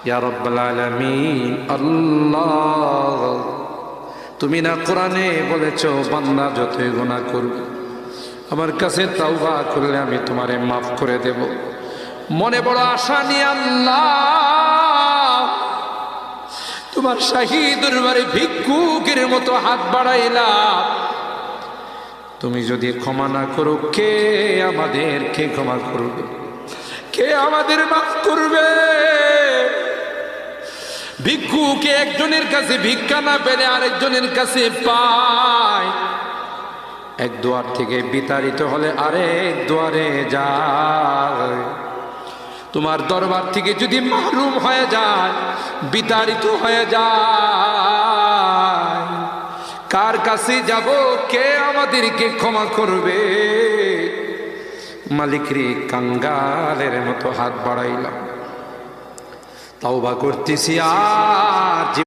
ইয়া রাব্বাল আলামিন। আল্লাহ, তুমি না কোরআনে বলেছো বান্দা যতই গুনাহ করবে আমার কাছে তাওবা করলে আমি তোমারে মাফ করে দেব। মনে বড় আশা নিয়ে আল্লাহ তোমার শাহী দরবারে ভিক্ষুকের মতো হাত বাড়াইলাম। তুমি যদি ক্ষমা না করো, কে আমাদেরকে ক্ষমা করবে? কে আমাদের মাফ করবে? ভিক্ষুকে একজনের কাছে ভিক্ষা না পেলে আরেকজনের কাছে পায়। এক দুয়ার থেকে বিতাড়িত হলে আরেক দুয়ারে যায়। তোমার দরবার থেকে যদি মাহরুম হয়ে যায়, বিতাড়িত হয়ে যায়, কার কাছে যাব? কে আমাদেরকে ক্ষমা করবে? মালিক রে, কাঙ্গালের মতো হাত বাড়াইলাম, তাওবা করতেছি আর